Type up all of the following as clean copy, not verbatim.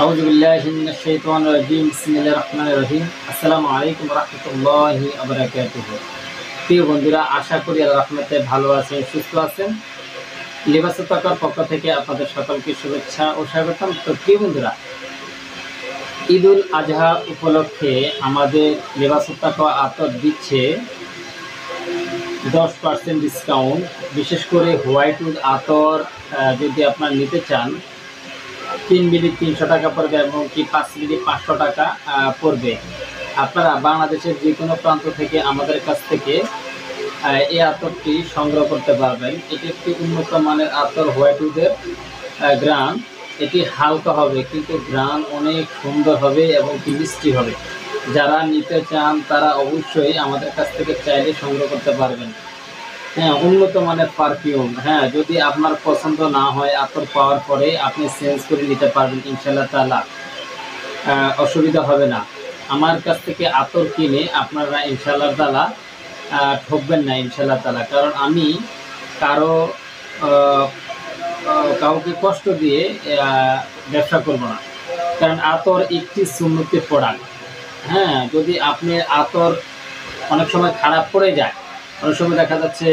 আউযুবিল্লাহি মিনাশ শাইতানির রাজিম। বিসমিল্লাহির রহমানির রহিম। আসসালামু আলাইকুম ওয়া রাহমাতুল্লাহি ওয়া বারাকাতুহু। প্রিয় বন্ধুরা, আশা করি আল্লাহর রহমতে ভালো আছেন, সুস্থ আছেন। লিবাসুত তাকওয়ার পক্ষ থেকে আপনাদের সকলকে শুভেচ্ছা ও স্বাগতম। তো প্রিয় বন্ধুরা, ঈদুল আজহা উপলক্ষে আমাদের লিবাসুত তাকওয়া আতর দিচ্ছে 10% ডিসকাউন্ট। বিশেষ করে হোয়াইট উড আতর যদি আপনারা নিতে চান, 3 মিলি 300 টাকা পড়বে এবং কি 5 মিলি 500 টাকা পড়বে। আপনারা বাংলাদেশের যে কোনো প্রান্ত থেকে আমাদের কাছ থেকে এই আতরটি সংগ্রহ করতে পারবেন। এটি একটি উন্নত মানের আতর, হোয়াইট উডের গ্রান। এটি হালকা হবে কিন্তু গ্রান অনেক সুন্দর হবে এবং কি মিষ্টি হবে। যারা নিতে চান তারা অবশ্যই আমাদের কাছ থেকে চাইলে সংগ্রহ করতে পারবেন। হ্যাঁ, উন্নত মানের পারফিউম। হ্যাঁ, যদি আপনার পছন্দ না হয় আতর পাওয়ার পরে আপনি চেঞ্জ করে নিতে পারবেন ইনশাআল্লাহ তাআলা, অসুবিধা হবে না। আমার কাছ থেকে আতর কিনে আপনারা ইনশাআল্লাহ তাআলা ঠকবেন না ইনশাআল্লাহ তাআলা। কারণ আমি কারো কাউকে কষ্ট দিয়ে ব্যবসা করব না। কারণ আতর একটি সুন্নতি প্রোডাক্ট। হ্যাঁ, যদি আপনি আতর অনেক সময় খারাপ পড়ে যায়, অনেক সময় দেখা যাচ্ছে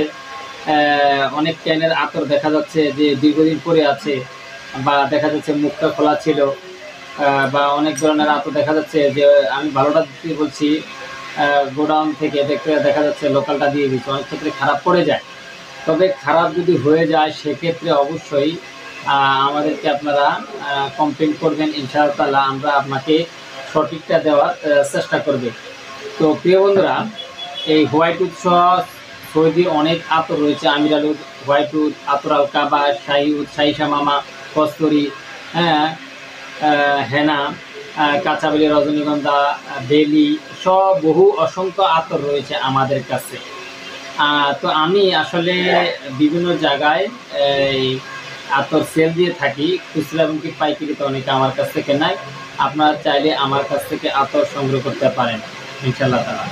অনেক ক্যানের আতর দেখা যাচ্ছে যে দীর্ঘদিন পরে আছে, বা দেখা যাচ্ছে মুখটা খোলা ছিল, বা অনেক ধরনের আতর দেখা যাচ্ছে যে আমি ভালোটা দিতে বলছি, গোডাউন থেকে দেখতে দেখা যাচ্ছে লোকালটা দিয়ে দিচ্ছে, অনেক ক্ষেত্রে খারাপ পড়ে যায়। তবে খারাপ যদি হয়ে যায় সেক্ষেত্রে অবশ্যই আমাদেরকে আপনারা কমপ্লেন করবেন ইনশাআল্লাহ তাআলা, আমরা আপনাকে সঠিকটা দেওয়ার চেষ্টা করবে। তো প্রিয় বন্ধুরা, এই হোয়াইট উড সৌদির অনেক আতর রয়েছে। আমিরাল উড, হোয়াইট উড, আতর আল কাবা, শাহি উড, শাহি শামামা, কস্তুরি, হ্যাঁ, হেনা, কাঁচাবেলি, রজনীগন্ধা, বেলি, সব বহু অসংখ্য আতর রয়েছে আমাদের কাছে। তো আমি আসলে বিভিন্ন জায়গায় এই আতর সেল দিয়ে থাকি, খুচরা এবং কি পাইকারিতে অনেকে আমার কাছ থেকে নেয়। আপনারা চাইলে আমার কাছ থেকে আতর সংগ্রহ করতে পারেন ইনশাআল্লাহ তাআলা।